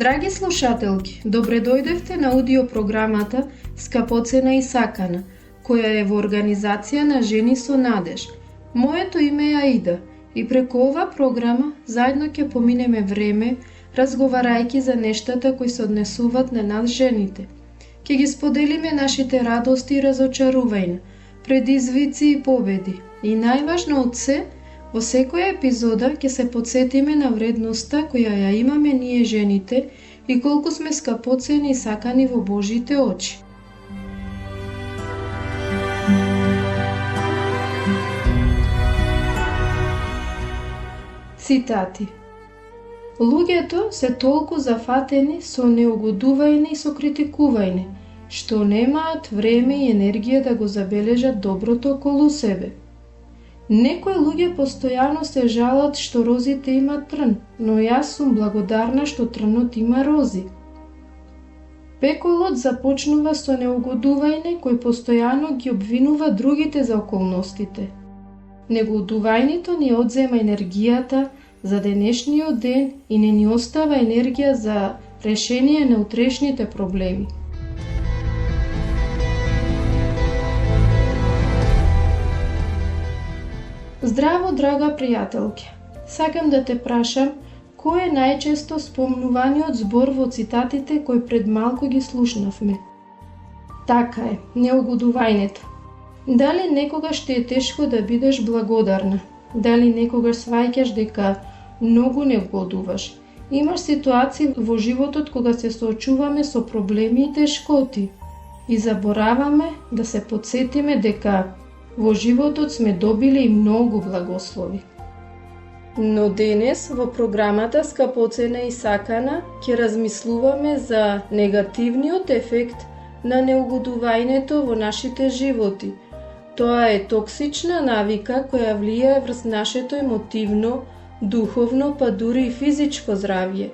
Драги слушателки, добре дојдевте на аудиопрограмата Скапоцена и сакана, која е во организација на Жени со надеж. Моето име е Аида и преку ова програма заедно ќе поминеме време разговарајќи за нештата кои се однесуваат на нас жените. Ќе ги споделиме нашите радости и разочарувања, предизвици и победи. И најважно од се, во секоја епизода ќе се потсетиме на вредноста која ја имаме ние жените и колку сме скапоцени и сакани во Божите очи. Цитати. Луѓето се толку зафатени со неугодување и со критикување, што немаат време и енергија да го забележат доброто околу себе. Некои луѓе постојано се жалат што розите имаат трн, но јас сум благодарна што трнот има рози. Пеколот започнува со неугодување кој постојано ги обвинува другите за околностите. Негодувањето ни одзема енергијата за денешниот ден и не ни остава енергија за решение на утрешните проблеми. Здраво, драга пријателке! Сакам да те прашам, кој е најчесто спомнуваниот збор во цитатите кои пред малку ги слушнавме? Така е, неугодувањето. Дали некогаш ти е тешко да бидеш благодарна? Дали некогаш сваќаш дека многу не годуваш? Имаш ситуации во животот кога се соочуваме со проблеми и тешкоти и забораваме да се потсетиме дека во животот сме добили и многу благослови. Но денес во програмата Скапоцена и сакана ќе размислуваме за негативниот ефект на неугодувањето во нашите животи. Тоа е токсична навика која влијае врз нашето емотивно, духовно, па дури и физичко здравје.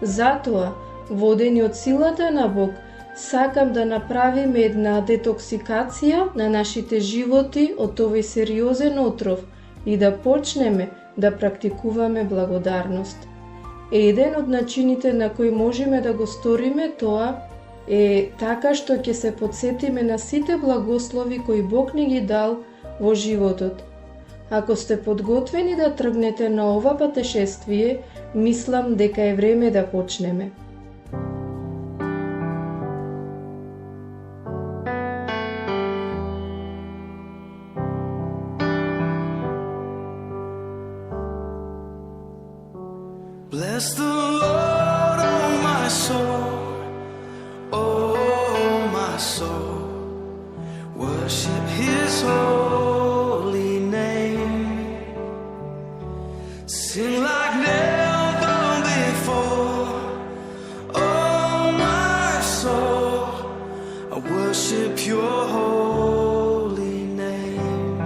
Затоа, водени од силата на Бог, сакам да направиме една детоксикација на нашите животи од овој сериозен отров и да почнеме да практикуваме благодарност. Еден од начините на кои можеме да го сториме тоа е така што ќе се потсетиме на сите благослови кои Бог ни ги дал во животот. Ако сте подготвени да тргнете на ова патешествие, мислам дека е време да почнеме. Bless the Lord, oh my soul, oh my soul, worship His holy name, sing like never before, oh my soul, I worship Your holy name.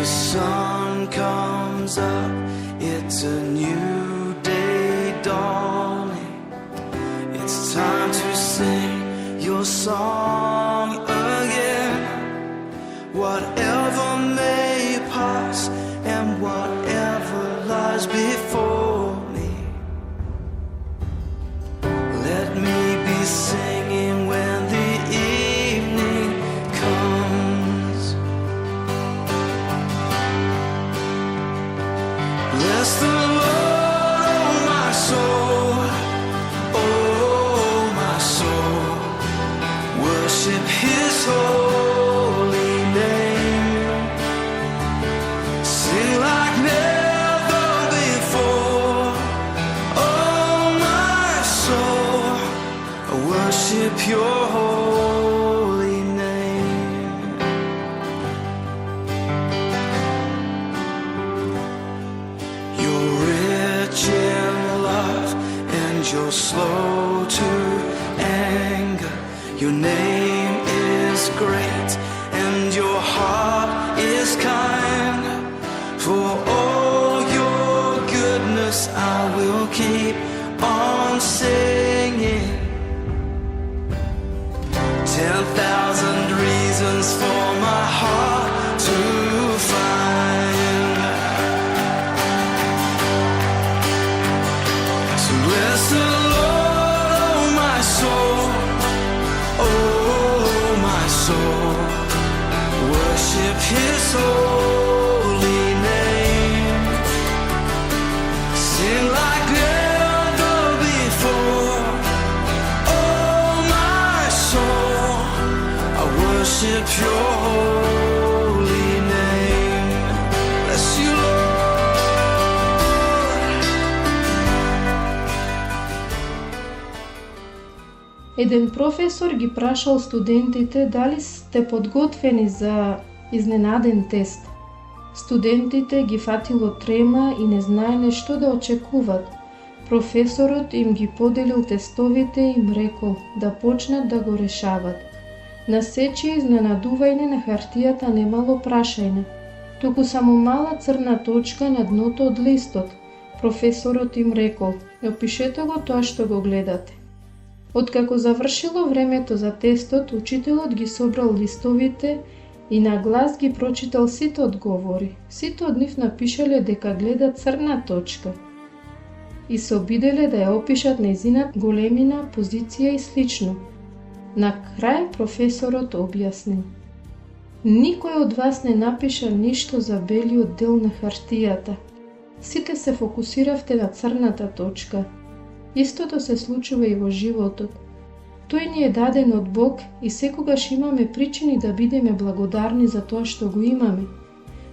The sun comes up, it's a new day dawning. It's time to sing Your song again. Whatever may pass and whatever lies before me, let me be singing when the evening comes. Bless the Lord, oh my soul, oh my soul, worship His holy name, sing like never before, oh my soul, I worship Your holy name. You're rich in love and You're slow to anger. Your name is great and Your heart is kind. For all Your goodness I will keep on singing. 10,000 reasons for my heart to find. holy name. Sing like never before. Oh, my soul, I worship your holy name. Bless you, Lord. Еден професор ги прашал студентите дали сте подготвени за изненаден тест. Студентите ги фатило трема и не знаеле што да очекуваат. Професорот им ги поделил тестовите и им рекол да почнат да го решават. На сечи изненадување на хартијата немало прашање, туку само мала црна точка на дното од листот. Професорот им рекол: опишете го тоа што го гледате. Откако завршило времето за тестот, учителот ги собрал листовите и на глас ги прочитал сите одговори. Сите од нив напишале дека гледат црна точка и се обиделе да ја опишат нејзинат големина, позиција и слично. На крај професорот објаснил: никој од вас не напиша ништо за белиот дел на хартијата. Сите се фокусиравте на црната точка. Истото се случува и во животот. Тој ни е даден од Бог и секогаш имаме причини да бидеме благодарни за тоа што го имаме.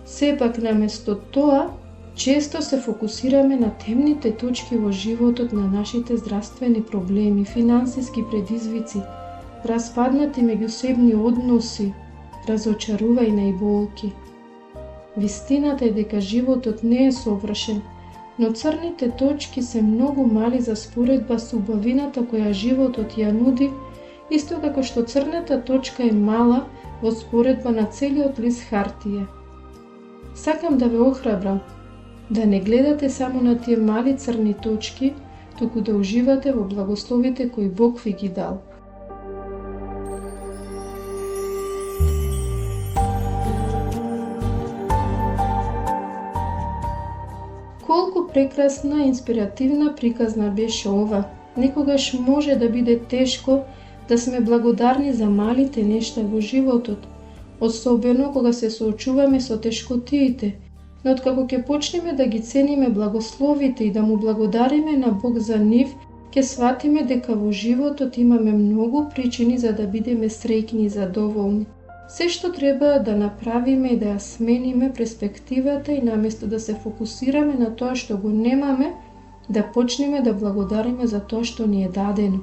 Сепак наместо тоа, често се фокусираме на темните точки во животот, на нашите здравствени проблеми, финансиски предизвици, распаднати меѓусебни односи, разочарувања и болки. Вистината е дека животот не е совршен, но црните точки се многу мали за споредба со убавината која животот ја нуди, исто како што црната точка е мала во споредба на целиот лист хартија. Сакам да ве охрабрам да не гледате само на тие мали црни точки, туку да уживате во благословите кои Бог ви ги дал. Колку прекрасна и инспиративна приказна беше ова. Некогаш може да биде тешко да сме благодарни за малите нешта во животот, особено кога се соочуваме со тешкотиите, но откако ќе почнеме да ги цениме благословите и да му благодариме на Бог за нив, ќе сватиме дека во животот имаме многу причини за да бидеме среќни и задоволни. Се што треба да направиме и да ја смениме перспективата и наместо да се фокусираме на тоа што го немаме, да почнеме да благодариме за тоа што ни е дадено.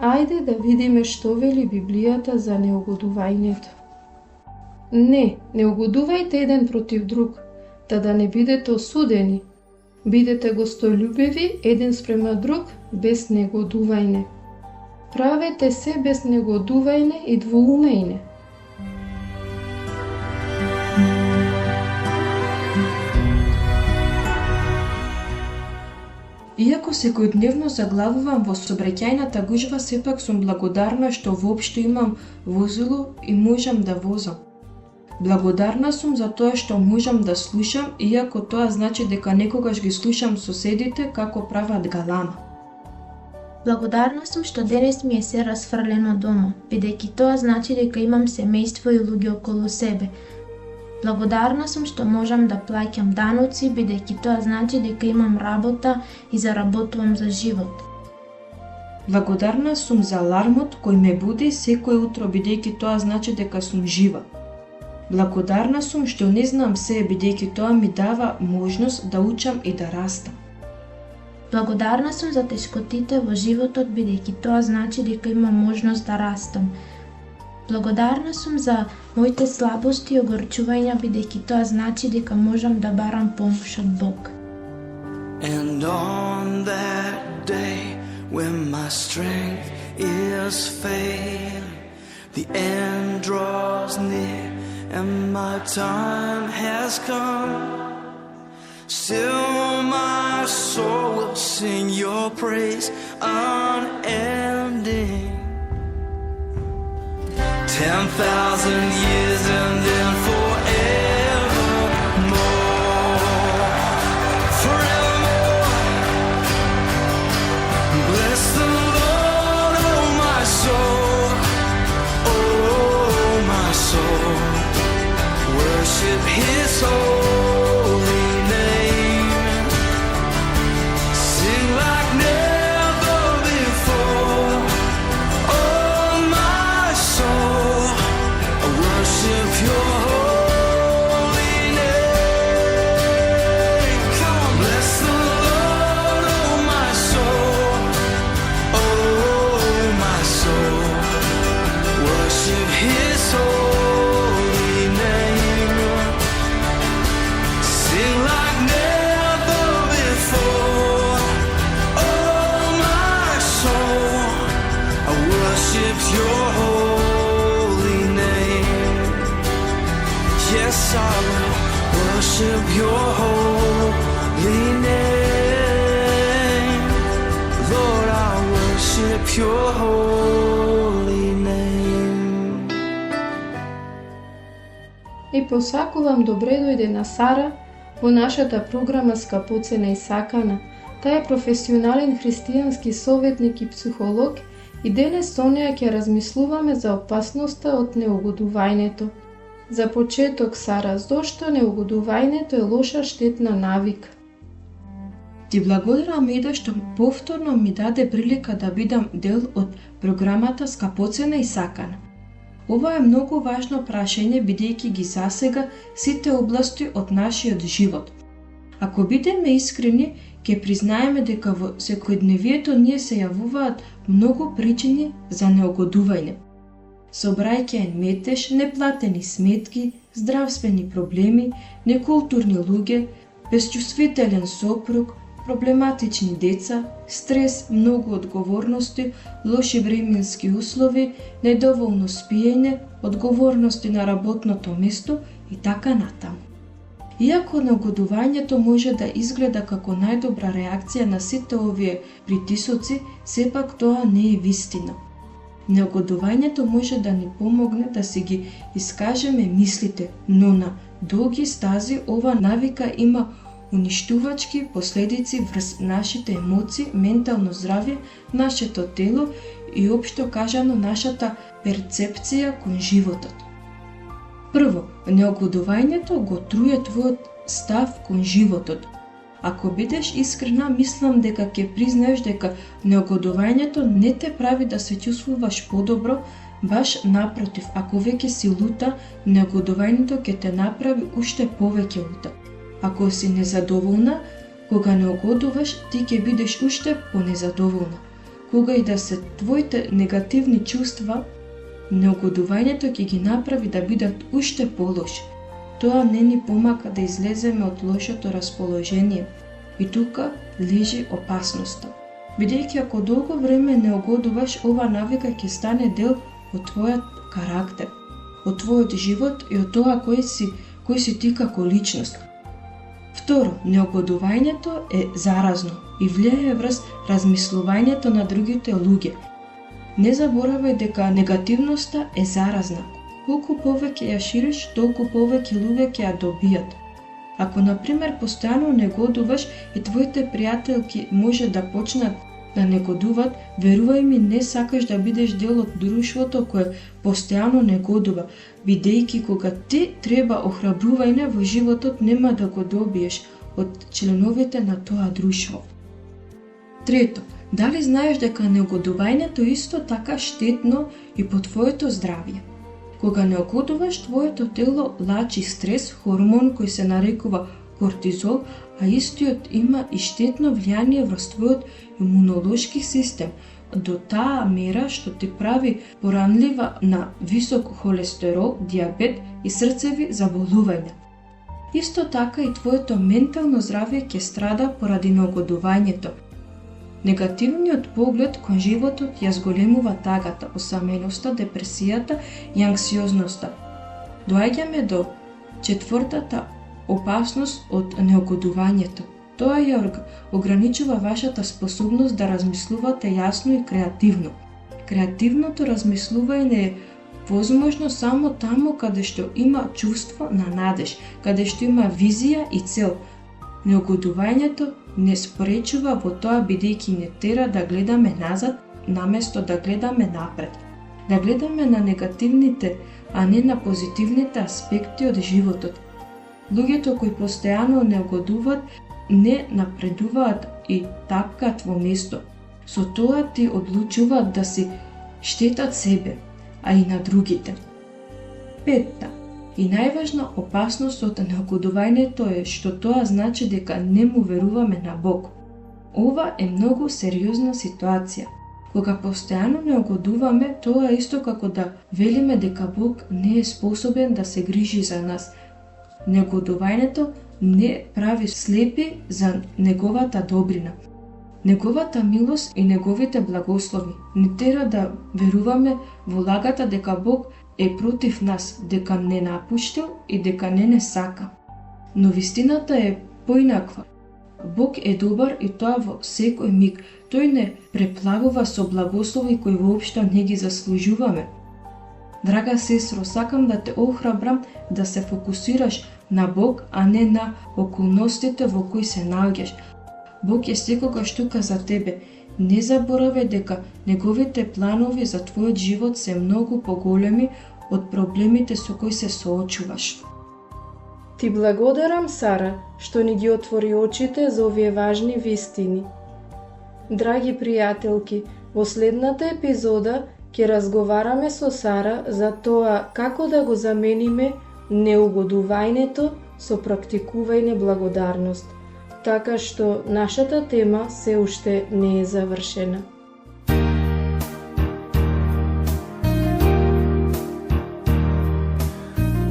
Ајде да видиме што вели Библијата за неугодувањето. Не угодувајте еден против друг, да не бидете осудени. Бидете гостољубиви еден спрема друг без негодување. Правете се без негодување и двоумење. Иако секојдневно заглавувам во сообраќајната гужва, сепак сум благодарна што воопшто имам возило и можам да возам. Благодарна сум за тоа што можам да слушам, иако тоа значи дека некогаш ги слушам соседите како прават галама. Благодарна сум што денес ми е се расфрлено дома, бидејќи тоа значи дека имам семејство и луѓе околу себе. Благодарна сум што можам да плаќам даноци, бидејќи тоа значи дека имам работа и заработувам за живот. Благодарна сум за алармот кој ме буди секој утро, бидејќи тоа значи дека сум жива. Благодарна сум што не знам се, бидејќи тоа ми дава можност да учам и да растам. Благодарна сум за тешкотите во животот, бидејќи тоа значи дека имам можност да растам. Благодарна сум за моите слабости и огорчувања, бидејќи тоа значи дека можам да барам помош од Бог. And on that day when my strength is failing, the end draws near and my time has come, still my soul will sing your praise unending. 10,000 years and then forevermore, forevermore. Bless the Lord, oh my soul, oh my soul. worship your holy name. Lord, I worship your holy name. И посакувам добре дојде на Сара во нашата програма Скапоцена и сакана. Таа е професионален христијански советник и психолог и денес со неја ќе размислуваме за опасноста од неугодувањето. За почеток, Сара, зошто неугодувањето е лоша штетна навика? Ти благодарам, Еда, што повторно ми даде прилика да бидам дел од програмата Скапоцена и сакана. Ова е многу важно прашање, бидејќи ги засега сите области од нашиот живот. Ако бидеме искрени, ќе признаеме дека во секојдневието ние се јавуваат многу причини за неугодување. Сообраќаен метеж, неплатени сметки, здравствени проблеми, некултурни луѓе, безчувствителен сопруг, проблематични деца, стрес, многу одговорности, лоши временски услови, недоволно спиење, одговорности на работното место и така натаму. Иако неугодувањето може да изгледа како најдобра реакција на сите овие притисоци, сепак тоа не е вистина. Неугодувањето може да ни помогне да си ги искажеме мислите, но на долги стази ова навика има уништувачки последици врз нашите емоции, ментално здравје, нашето тело и општо кажано нашата перцепција кон животот. Прво, неугодувањето го труе твојот став кон животот. Ако бидеш искрена, мислам дека ќе признаеш дека неугодувањето не те прави да се чувствуваш подобро, баш напротив, ако веќе си лута, неугодувањето ќе те направи уште повеќе лута. Ако си незадоволна, кога не угодуваш, ти ќе бидеш уште понезадоволна. Кога и да се твоите негативни чувства, неугодувањето ќе ги направи да бидат уште полоши. Тоа не ни помака да излеземе од лошото расположение. И тука лежи опасноста. Бидејќи ако долго време не угодуваш, ова навика ќе стане дел од твојот карактер, од твојот живот и од тоа кој си ти како личност. Второ, неугодувањето е заразно и влијае врз размислувањето на другите луѓе. Не заборавај дека негативноста е заразна. Колку повеќе ја шириш, толку повеќе луѓе ќе ја добијат. Ако, например, постојано негодуваш и твоите пријателки може да почнат да негодуват, верувај ми, не сакаш да бидеш дел од друштвото кое постојано негодува, бидејќи кога ти треба охрабрување во животот, нема да го добиеш од членовите на тоа друштво. Трето, дали знаеш дека неугодувањето исто така штетно и по твоето здравје? Кога не угодуваш, твоето тело лачи стрес, хормон кој се нарекува кортизол, а истиот има и штетно влијание врз твојот имунолошки систем, до таа мера што те прави поранлива на висок холестерол, диабет и срцеви заболувања. Исто така и твоето ментално здравје ќе страда поради неугодувањето. Негативниот поглед кон животот ја зголемува тагата, осаменоста, депресијата и анксиозноста. Доаѓаме до четвртата опасност од неугодувањето. Тоа ја ограничува вашата способност да размислувате јасно и креативно. Креативното размислување е возможно само таму каде што има чувство на надеж, каде што има визија и цел. Неугодувањето не спречува во тоа, бидејќи не тера да гледаме назад, наместо да гледаме напред. Да гледаме на негативните, а не на позитивните аспекти од животот. Луѓето кои постојано неугодуваат, не напредуваат и тапкаат во место. Со тоа ти одлучуваат да си штетат себе, а и на другите. Петта и најважна опасност од неугодувањето е што тоа значи дека не му веруваме на Бог. Ова е многу сериозна ситуација. Кога постојано неугодуваме, тоа е исто како да велиме дека Бог не е способен да се грижи за нас. Неугодувањето не прави слепи за неговата добрина. Неговата милост и неговите благослови не тера да веруваме во лагата дека Бог е против нас, дека не напуштил и дека не сака. Но вистината е поинаква. Бог е добар и тоа во секој миг. Тој не преплавува со благослови кои воопшто не ги заслужуваме. Драга сестро, сакам да те охрабрам да се фокусираш на Бог, а не на околностите во кои се наоѓаш. Бог е секогаш тука за тебе. Не заборавај дека неговите планови за твојот живот се многу поголеми од проблемите со кои се соочуваш. Ти благодарам, Сара, што ни ги отвори очите за овие важни вистини. Драги пријателки, во следната епизода ќе разговараме со Сара за тоа како да го замениме неугодувањето со практикување благодарност, така што нашата тема се уште не е завршена.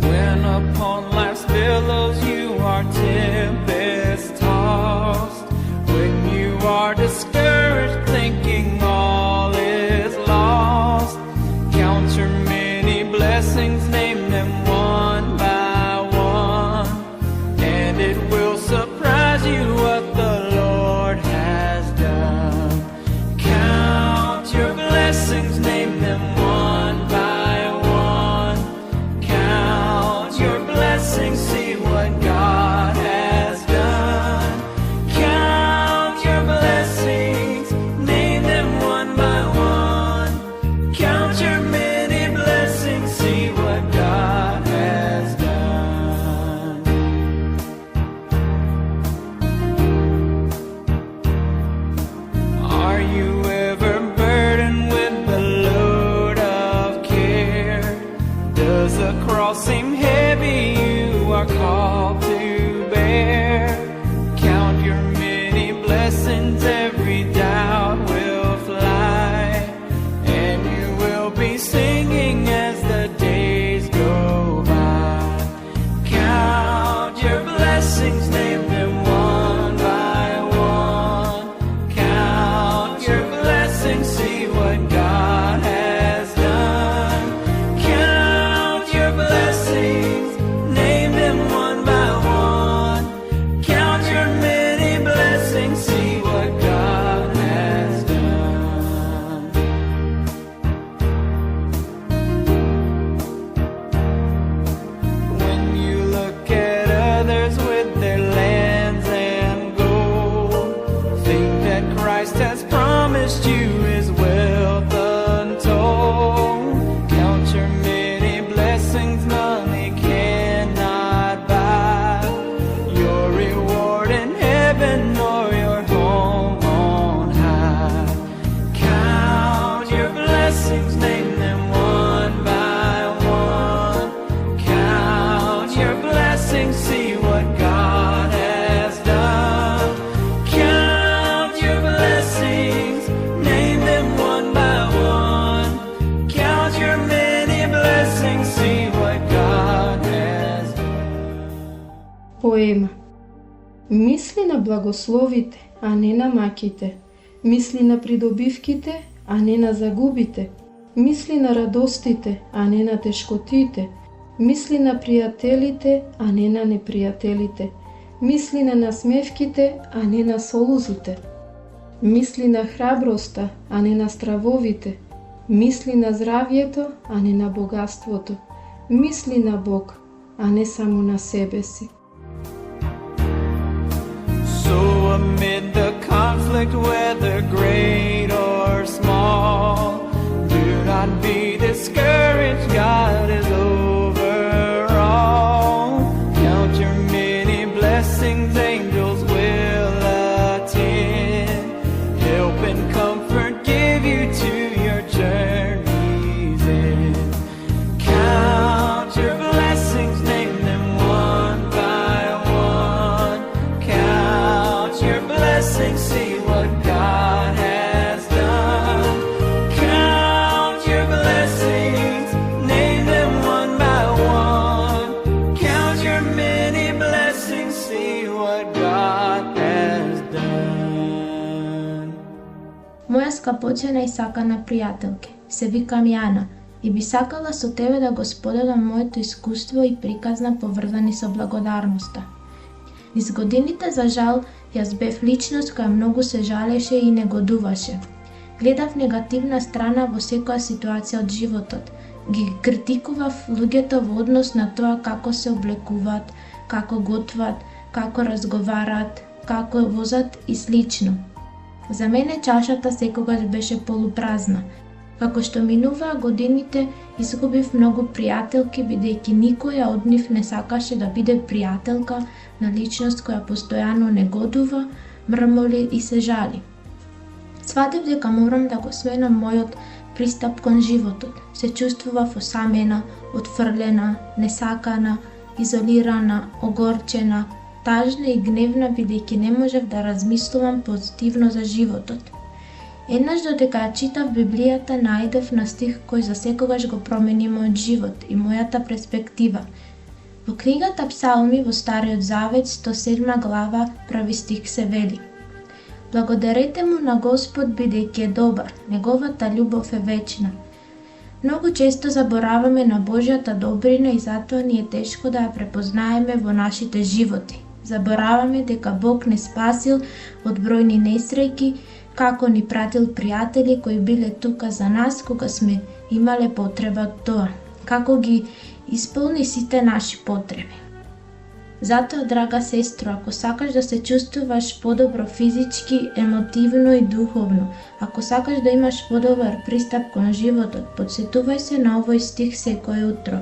When upon life's billows you are tempest-tossed, when you are discouraged thinking all is lost, count your many blessings, name them one by one, and it will surprise you what the Lord has done. Count your blessings, name them one by one. Count your blessings, see what God has done. Count your blessings, name them one by one. Count your many blessings, see what God has done. Are you ever burdened with the load of care? Does the cross seem heavy you are called to bear? Count your many blessings, every doubt will fly, and you will be singing as the days go by. Count your blessings, name them one by one. Count your blessings, see what God has done. Count your blessings, name them one by one. Count your many blessings, see what God has done. When you look at others with their lands and gold, think that Christ has promised you his wealth untold. Count your many blessings, money cannot buy your reward in heaven or your home on high. Count your blessings, name them one by one. Count your blessings, see what God has done. Count your blessings, name them one by one. Count your many blessings, see what God has done. Поема. Мисли на благословите, а не на маките. Мисли на придобивките, а не на загубите. Мисли на радостите, а не на тешкотите. Мисли на пријателите, а не на непријателите. Мисли на насмевките, а не на солузите. Мисли на храброста, а не на стравовите. Мисли на здравјето, а не на богатството. Мисли на Бог, а не само на себе си. So amid the conflict, whether great or small, do not be discouraged, God is over all. Count your many blessings, angels will attend, help and comfort give you to your journey's end. Count your blessings, name them one by one. Count your blessings, see what God has done. Count your blessings, name them one by one. Count your many blessings, see what God has done. Моја скапоцена и сакана пријателке, се викам Јана и би сакала со тебе да го споделам моето искуство и приказна поврзани со благодарноста. Низ годините, за жал, јас бев личност која многу се жалеше и негодуваше. Гледав негативна страна во секоја ситуација од животот. Ги критикував луѓето во однос на тоа како се облекуваат, како готват, како разговараат, како возат и слично. За мене чашата секогаш беше полупразна. Како што минуваа годините, изгубив многу пријателки, бидејќи никоја од нив не сакаше да биде пријателка на личност која постојано негодува, мрмоли и се жали. Сватив дека морам да го сменам мојот пристап кон животот. Се чувствував осамена, отфрлена, несакана, изолирана, огорчена, тажна и гневна, бидејќи не можев да размислувам позитивно за животот. Еднаш додека ја читав Библијата, најдов на стих кој за секогаш го промени мојот живот и мојата перспектива. Во книгата Псалми во Стариот Завет, 107 глава, први стих се вели: Благодарете му на Господ, бидејќи е добар, неговата љубов е вечна. Многу често забораваме на Божјата добрина и затоа ни е тешко да ја препознаеме во нашите животи. Забораваме дека Бог не спасил од бројни несреќи, како ни пратил пријатели кои биле тука за нас кога сме имале потреба од тоа, како ги исполни сите наши потреби. Затоа, драга сестро, ако сакаш да се чувствуваш подобро физички, емотивно и духовно, ако сакаш да имаш подобар пристап кон животот, подсетувај се на овој стих секој утро.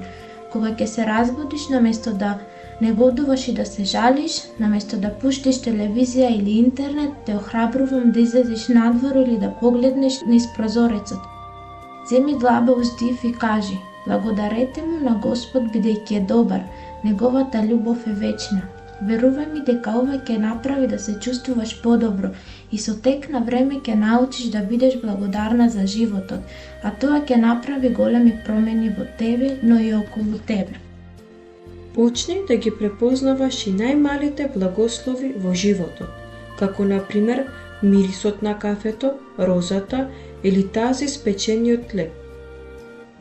Кога ќе се разбудиш, наместо да негодуваш и да се жалиш, наместо да пуштиш телевизија или интернет, те охрабрувам да излезеш надвор или да погледнеш низ прозорецот. Земи длаба уздив и кажи: Благодарете му на Господ, бидејќи е добар, неговата љубов е вечна. Верувај ми дека ова ќе направи да се чувствуваш подобро и со тек на време ќе научиш да бидеш благодарна за животот, а тоа ќе направи големи промени во тебе, но и околу тебе. Почни да ги препознаваш и најмалите благослови во животот, како например мирисот на кафето, розата или тази спечениот хлеб.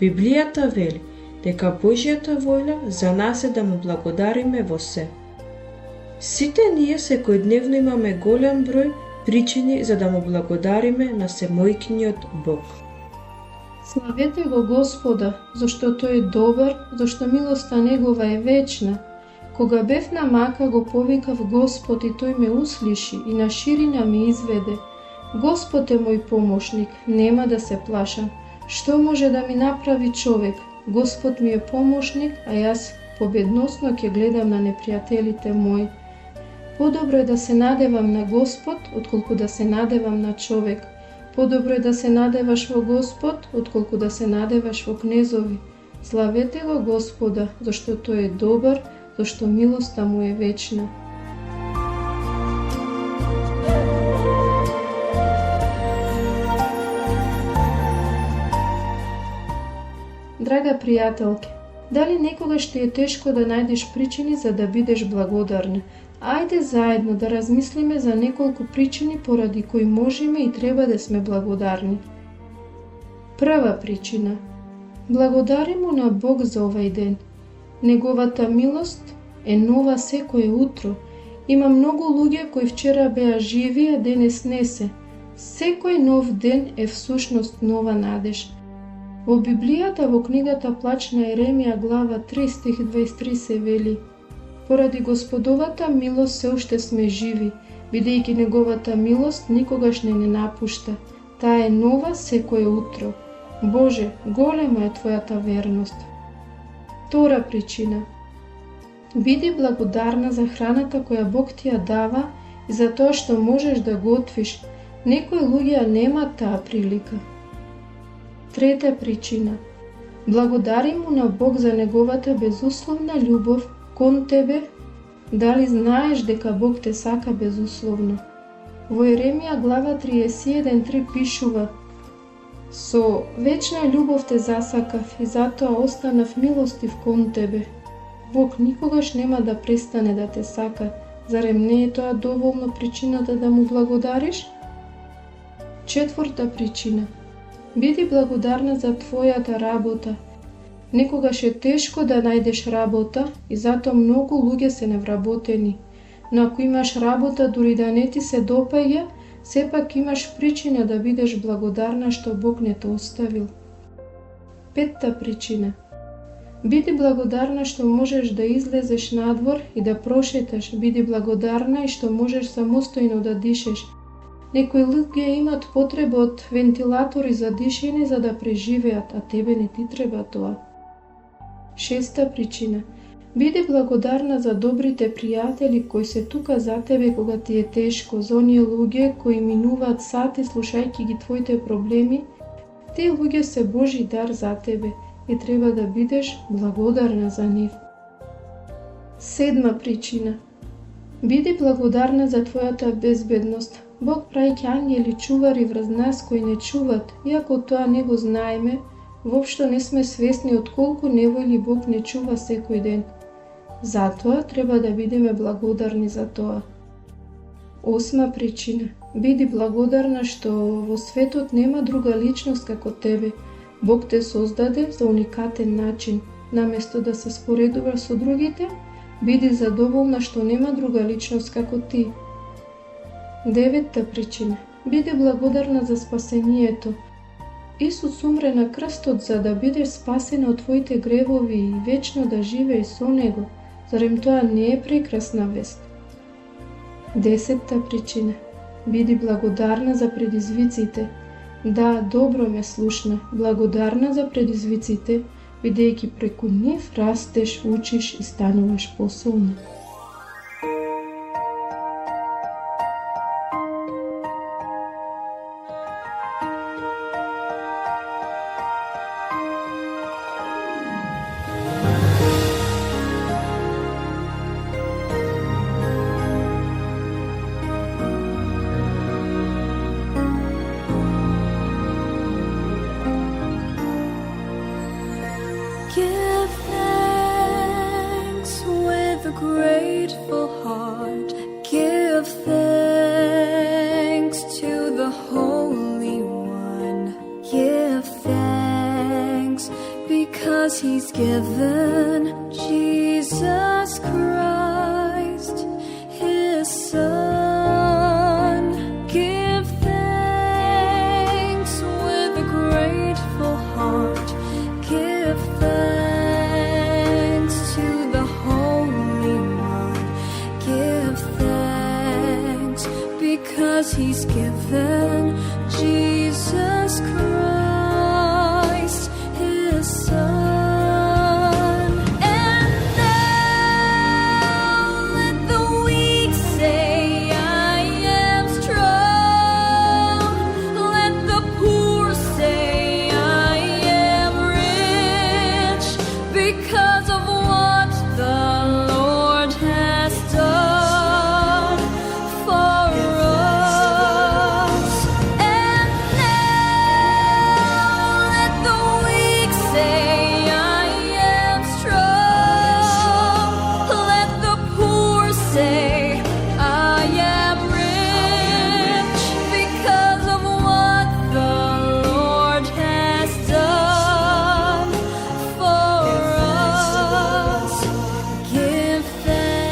Библијата вели дека Божјата воља за нас е да му благодариме во се. Сите ние секојдневно имаме голем број причини за да му благодариме на семојкиниот Бог. Славете го Господа, зашто тој е добар, зашто милоста негова е вечна. Кога бев на мака, го повикав Господ и тој ме услиши и на ширина ме изведе. Господ е мој помошник, нема да се плашам. Што може да ми направи човек? Господ ми е помошник, а јас победносно ќе гледам на непријателите мои. Подобро е да се надевам на Господ, отколку да се надевам на човек. Подобро е да се надеваш во Господ, отколку да се надеваш во кнезови. Славете го Господа, зашто тој е добар, зашто милоста му е вечна. Драга пријателке, дали некогаш ти е тешко да најдеш причини за да бидеш благодарна? Ајде заедно да размислиме за неколку причини поради кои можеме и треба да сме благодарни. Прва причина. Благодари му на Бог за овај ден. Неговата милост е нова секое утро. Има многу луѓе кои вчера беа живи, а денес не се. Секој нов ден е всушност нова надеж. Во Библијата, во книгата Плач на Еремија, глава 3, стих 23 се вели: Поради Господовата милост се уште сме живи, бидејќи неговата милост никогаш не напушта. Таа е нова секое утро. Боже, голема е Твојата верност. Втора причина. Биди благодарна за храната која Бог ти ја дава и за тоа што можеш да готвиш. Некои луѓе немаат таа прилика. Трета причина. Благодари му на Бог за неговата безусловна љубов кон тебе. Дали знаеш дека Бог те сака безусловно? Во Еремија глава 31:3 пишува: Со вечна љубов те засакав и затоа останав милостив кон тебе. Бог никогаш нема да престане да те сака. Зарем не е тоа доволно причината да му благодариш? Четврта причина. Биди благодарна за твојата работа. Некогаш е тешко да најдеш работа и затоа многу луѓе се невработени. но ако имаш работа, дури да не ти се допаѓа, сепак имаш причина да бидеш благодарна што Бог не те оставил. 5-та причина. Биди благодарна што можеш да излезеш надвор и да прошеташ. Биди благодарна и што можеш самостојно да дишеш. Некои луѓе имат потреба од вентилатори за дишење за да преживеат, а тебе не ти треба тоа. 6-та причина. Биди благодарна за добрите пријатели кои се тука за тебе кога ти е тешко, за оние луѓе кои минуваат сати слушајќи ги твоите проблеми. Тие луѓе се Божи дар за тебе и треба да бидеш благодарна за нив. 7-ма причина. Биди благодарна за твојата безбедност. Бог праќа ангели чувари врз нас кои не чуват, иако тоа не го знаеме, воопшто не сме свесни од колку неволји Бог не чува секој ден. Затоа треба да бидеме благодарни за тоа. 8-ма причина. Биди благодарна што во светот нема друга личност како тебе. Бог те создаде за уникатен начин. Наместо да се споредуваш со другите, биди задоволна што нема друга личност како ти. 9-та причина. Биди благодарна за спасението. Исус умре на крстот за да бидеш спасена од твоите гревови и вечно да живееш со Него. Зарем тоа не е прекрасна вест? 10-та причина. Биди благодарна за предизвиците. Да, добро ме слушна. Благодарна за предизвиците, бидејќи преку нив растеш, учиш и стануваш посилна. Give thanks with a grateful heart. Give thanks to the Holy One. Give thanks because He's given Jesus Christ, His Son. Give thanks with a grateful heart. Give thanks to the Holy One. Give thanks because He's given Jesus Christ, His Son. And now let the weak say, I am strong. Let the poor say, I am rich, because of what the Lord has done for us. And now let the weak say, I am strong. Let the poor say, I am rich, because of what the Lord has done for us. Give thanks.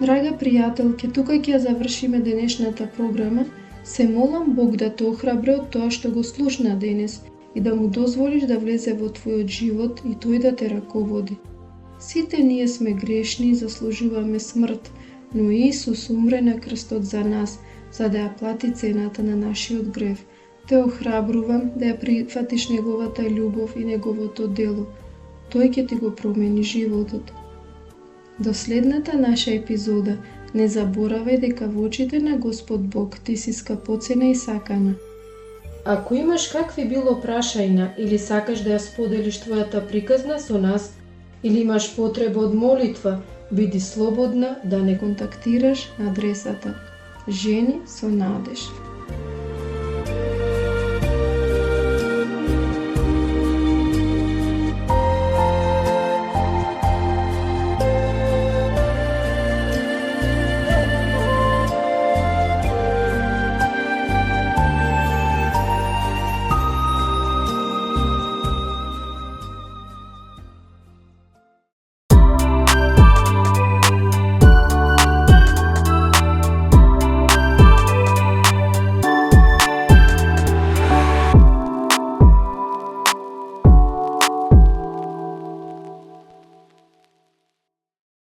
Драга пријателке, тука ќе завршиме денешната програма. Се молам Бог да те охрабри од тоа што го слушна денес и да му дозволиш да влезе во твојот живот и тој да те раководи. Сите ние сме грешни и заслужуваме смрт, но Исус умре на крстот за нас, за да ја плати цената на нашиот грев. Те охрабрувам да ја прифатиш Неговата љубов и Неговото дело. Тој ќе ти го промени животот. До следната наша епизода, не заборавај дека во очите на Господ Бог ти си скапоцена и сакана. Ако имаш какви било прашања или сакаш да ја споделиш твојата приказна со нас, или имаш потреба од молитва, биди слободна да не контактираш на адресата Жени со надеж.